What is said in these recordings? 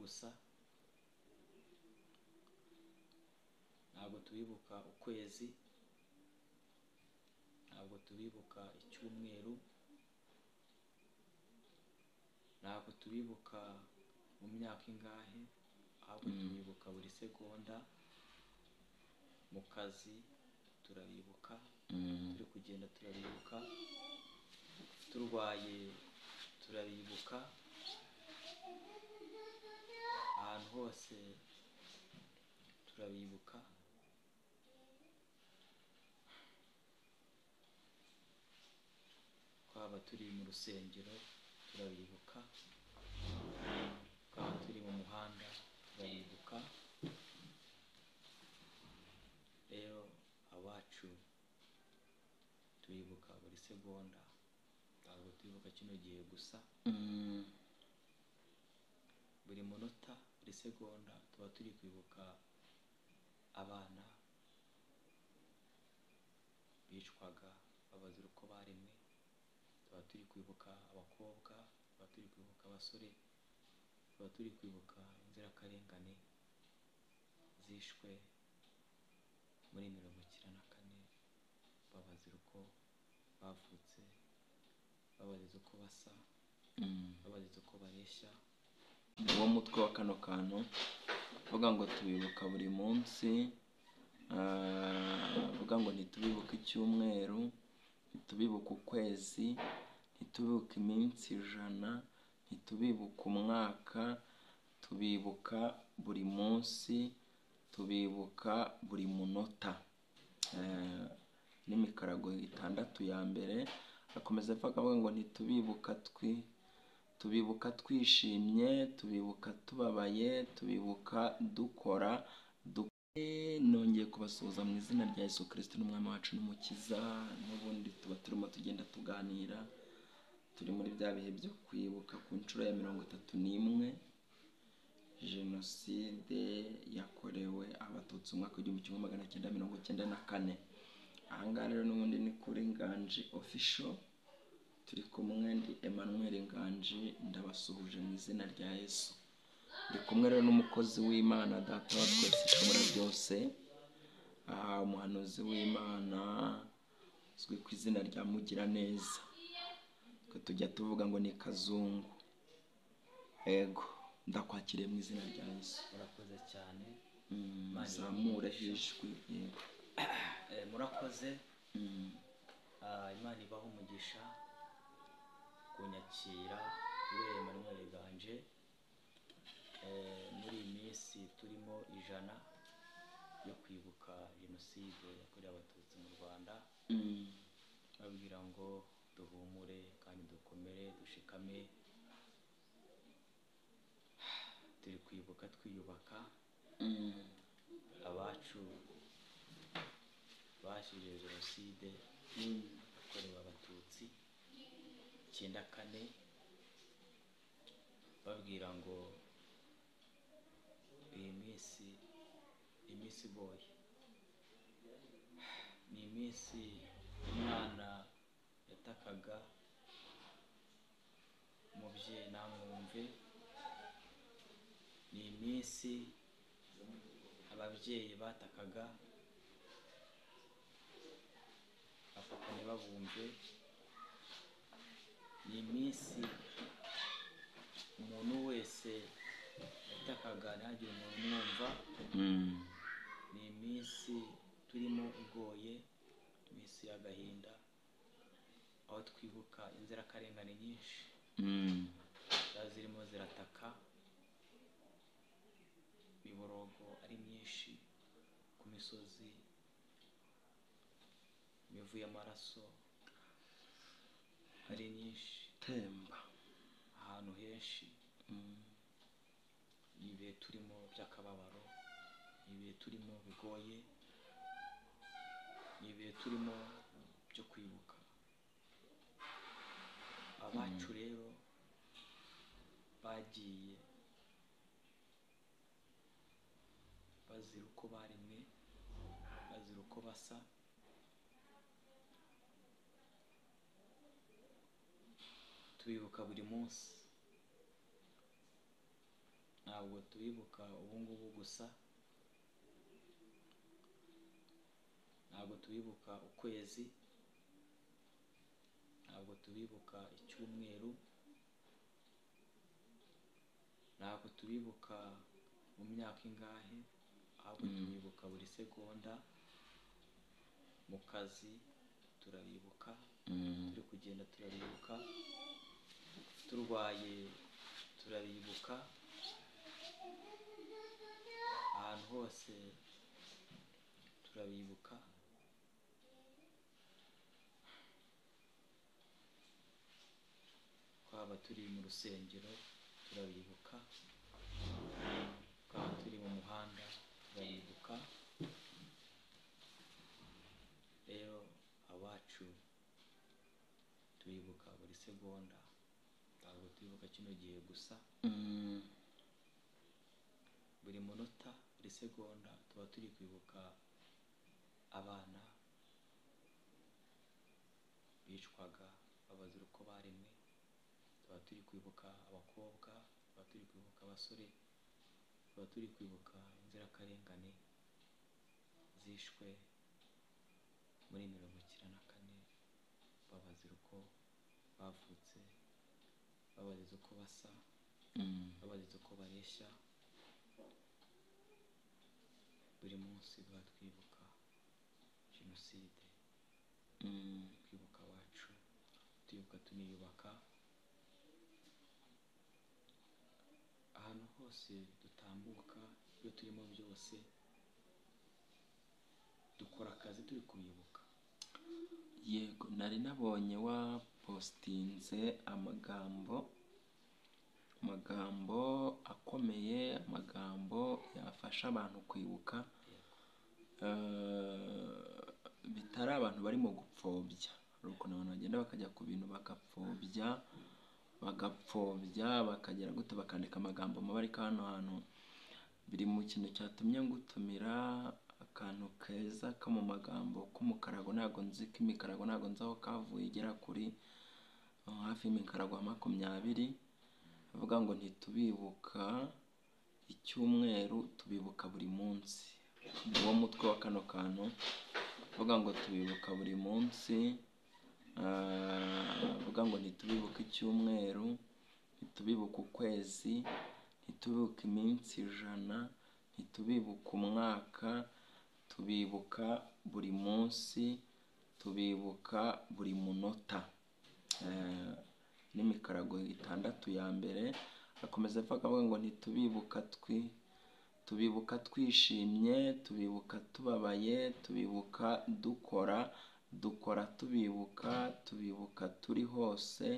gusa, ntabwo tubibuka ukwezi, ntabwo tubibuka icyumweru, ntabwo tubibuka mu myaka ingahe, ahubwo tubibuka buri segonda. Mu kazi turabibuka, turi kugenda turabibuka, turwaye turabibuka, ahantu hose turabibuka. Twaba turi mu rusengero turabibuka, twaba turi mu muhanda turabibuka. Rero abacu tubibuka buri segonda, ntabwo tubibuka kino gihe gusa. Buri munota, buri segonda tuba turi kwibuka abana bicwaga babazira uko baremwe, tuba turi kwibuka abakobwa, tuba turi kwibuka abasore, tuba turi kwibuka inzirakarengane zishwe muri 1994 babazira uko bavutse, babazira uko basa, babazira uko bareshya. Uwo mutwe wa kano kantu uvuga ngo tubibuka buri munsi, uvuga ngo ntitubibuka icyumweru, ntitubibuka ukwezi, ntitubibuka iminsi 100, ntitubibuka umwaka, tubibuka buri munsi, tubibuka buri munota. N'imikarago 6 ya mbere akomeza avuga ngo ntitubibuka tubibuka twishimye, tubibuka tubabaye, tubibuka dukora. Nongeye kubasuhuza mu izina rya Yesu Kristo n'umwami wacu n'umukiza. N'ubundi tuba turimo tugenda tuganira, turi muri bya bihe byo kwibuka ku nshuro ya 31 Jenoside yakorewe Abatutsi mu mwaka w'1994. Ahangaha rero n'ubundi ni kuri Nganji Official, turi kumwe ndi Emmanuel Nganji, ndabasuhuje mu izina rya Yesu. Ndi kumwe rero n'umukozi w'Imana, data wa twese ishobora byose, umuhanuzi w'Imana uzwi ku izina rya Mugiraneza, twe tujya tuvuga ngo ni Kazungu. Ego, ndakwakiriye mu izina rya Yesu. Murakoze cyane, zamure ijwi. Yego, murakoze. Imana ibaho umugisha kunyakira kuri Emmanuel Nganji muri iyi minsi turimo 100 yo kwibuka Jenoside yakorewe Abatutsi mu Rwanda. Babwira ngo duhumure kandi dukomere, dushikame, turi kwibuka twiyubaka abacu bashize Jenoside yakorewe Abatutsi 94. Babwira ngo iyi minsi igoye, ni iminsi umwana yatakaga umubyeyi namwumve, ni iminsi ababyeyi batakaga bapapa ntibabumve, ni iminsi umuntu wese yatakaga ntihagire umuntu umwumva. Ni iminsi turimo igoye, iminsi y'agahinda, aho twibuka inzirakarengane nyinshi zirimo zirataka, imiborogo ari myinshi ku misozi, imivu y'amaraso ari nyinshi temba ahantu henshi. Ibihe turimo by'akababaro, ibihe turimo bigoye, ibihe turimo byo kwibuka abacu rero bagiye bazira uko baremwe, bazira uko basa. Tubibuka buri munsi, ntabwo tubibuka ubu ngubu gusa, ntabwo tubibuka ukwezi, ntabwo tubibuka icyumweru, ntabwo tubibuka mu myaka ingahe, ahubwo tubibuka buri segonda. Mu kazi turabibuka, turi kugenda turabibuka, turwaye turabibuka, ahantu hose turabibuka. Twaba turi mu rusengero turabibuka, twaba turi mu muhanda turabibuka. Rero abacu tubibuka buri segonda, ntabwo tubibuka kino gihe gusa. Buri munota, buri segonda tuba turi kwibuka abana bicwaga babazira uko baremwe, tuba turi kwibuka abakobwa, tuba turi kwibuka abasore, tuba turi kwibuka inzirakarengane zishwe muri 1994 babazira uko bavutse, babaziza uko basa, babaziza uko bareshya. Buri munsi tuba twibuka jenoside, twibuka abacu, twibuka tuniyubaka. Ahantu hose dutambuka, ibyo turimo byose dukora akazi turi kubibuka. Yego, nari nabonye wapostinze amagambo akomeye, amagambo yafasha abantu kwibuka, bitari abantu barimo gupfobya. Hari ukuntu abantu bagenda bakajya ku bintu bagapfobya bakagera gute bakandika amagambo mabi, ariko hano hantu biri mu kintu cyatumye ngutumira, akantu keza ko mu magambo k'umukarago. Ntabwo nzi ko imikarago, ntabwo nzi aho kavuye, igera kuri hafi y'imikarago 20, avuga ngo ntitubibuka icyumweru, tubibuka buri munsi. Uwo mutwe wa kano kantu avuga ngo tubibuka buri munsi, avuga ngo ntitubibuka icyumweru, ntitubibuka ukwezi, ntitubibuka iminsi 100, ntitubibuka umwaka, tubibuka buri munsi, tubibuka buri munota. N'imikarago 6 ya mbere akomeza avuga ngo ntitubibuka tubibuka twishimye, tubibuka tubabaye, tubibuka dukora tubibuka, tubibuka turi hose,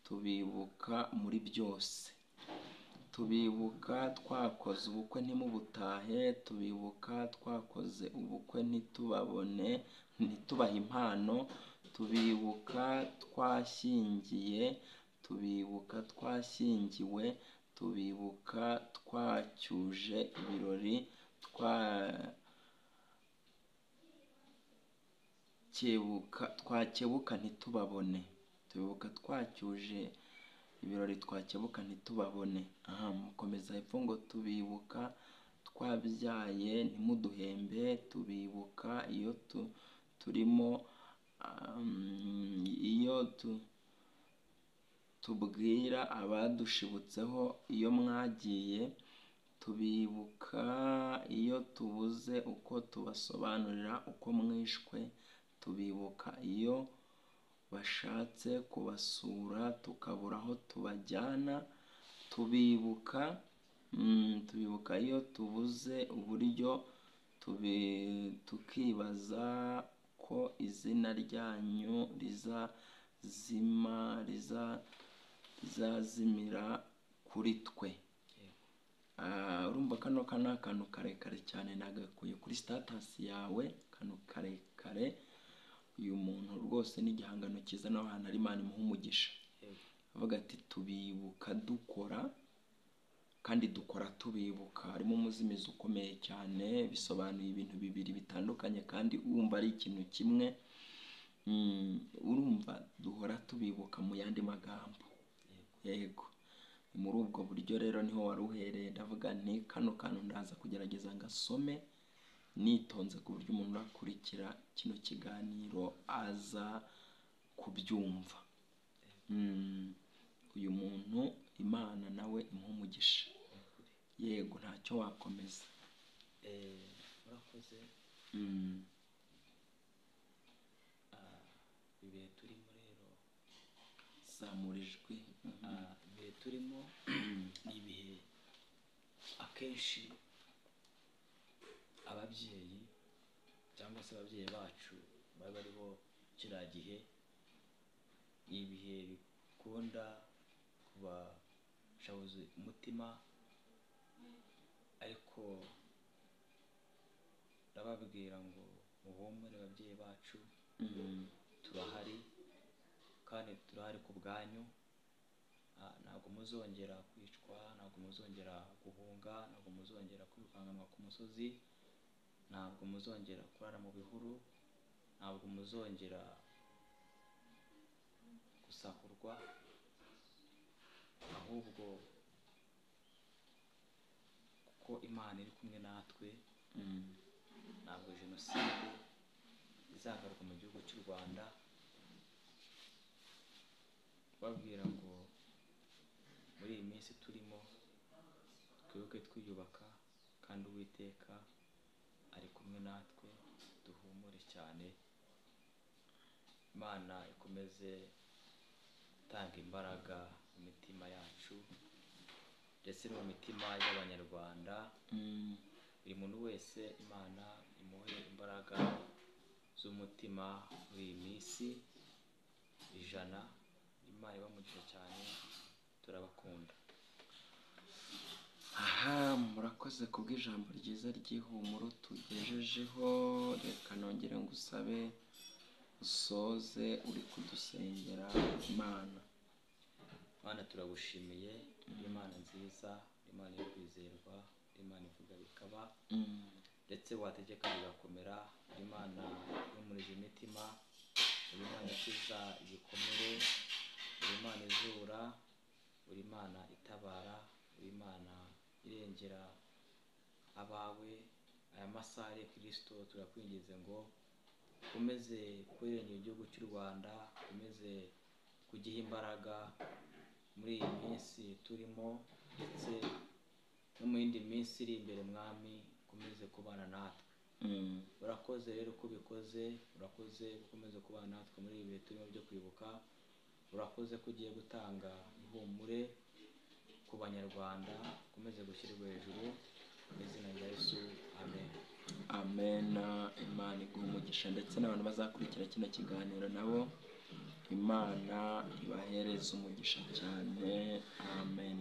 tubibuka muri byose, tubibuka twakoze ubukwe ntimubutahe, tubibuka twakoze ubukwe ntitubahe impano, tubibuka twashyingiye, tubibuka twashyingiwe, tubibuka twacyuje ibirori, twakebuka ntitubabone, tubibuka twacyuje ibirori, twakebuka ntitubabone. Mukomeza hepfo ngo tubibuka twabyaye ntimuduhembe, tubibuka iyo turimo, iyo tubwira abadushibutseho iyo mwagiye, tubibuka iyo tubuze uko tubasobanurira uko mwishwe, tubibuka iyo bashatse kubasura tukabura aho tubajyana, tubibuka iyo tubuze uburyo, tukibaza ko izina ryanyu rizazimira kuri twe. Urumva kano ni akantu karekare cyane, nagakuye kuri status yawe, akantu karekare. Uyu muntu rwose ni igihangano cyiza, naho hantu ari Imana imuha umugisha. Avuga ati tubibuka dukora, kandi dukora tubibuka. Harimo umuzimizo ukomeye cyane, bisobanuye ibintu bibiri bitandukanye kandi urumva ari ikintu kimwe. Urumva duhora tubibuka mu yandi magambo. Yego, Ni muri ubwo buryo rero niho wari uhereye, ndavuga nti kano kantu ndaza kugerageza ngasome nitonze ku buryo umuntu urakurikira kino kiganiro aza kubyumva. Uyu muntu Imana nawe imuha umugisha. Yego, ntacyo wakomeza. murakoze. Ibihe turimo rero, zamura ijwi. ibihe turimo ni ibihe akenshi ababyeyi cyangwa se ababyeyi bacu baba bariho kiriya gihe, ni ibihe bikunda kubashabuza umutima, ariko ndababwira ngo muhumure babyeyi bacu, turahari kandi turahari ku bwanyu. Ntabwo muzongera kwicwa, ntabwo muzongera guhunga, ntabwo muzongera kwirukankanwa ku musozi, ntabwo muzongera kurara mu bihuru, ntabwo muzongera gusahurwa, ahubwo kuko Imana iri kumwe natwe, ntabwo jenoside izagaruka mu gihugu cy'u Rwanda. Babwira ngo muri iyi minsi turimo twibuke twiyubaka, kandi Uwiteka ari kumwe natwe, duhumure cyane. Imana ikomeze gutanga imbaraga mu mitima yacu ndetse no mu mitima y'Abanyarwanda. Buri muntu wese Imana imuhe imbaraga z'umutima muri iyi minsi ijana. Imana ibamugisha cyane, turabakunda. Murakoze kubw'ijambo ryiza ry'ihumuro tugejejeho. Reka nongere ngusabe usoze uri kudusengera. Mana turagushimiye, uri Imana nziza, uri Imana yo kwizerwa, uri Imana ivuga bikaba, ndetse wategeka bigakomera, uri Imana ihumurije imitima, uri Imana ikiza ibikomere, uri Imana izura, uri Imana itabara, uri Imana irengera abawe. Aya masaha ya Kristo turakwingize ngo ukomeze kurengera igihugu cy'u Rwanda, ukomeze kugiha imbaraga muri iyi minsi turimo, ndetse no mu yindi minsi iri imbere. Mwami, ukomeze kubana natwe. Urakoze rero uko ubikoze, urakoze ukomeze kubana natwe muri ibi bihe turimo byo kwibuka. Urakoze ko ugiye gutanga ihumure ku Banyarwanda, ukomeze gushyirwa hejuru mu izina rya Yesu, amen. Amen. Imana iguha umugisha, ndetse n'abantu bazakurikira kino kiganiro nabo Imana ibahereze umugisha cyane. Amen.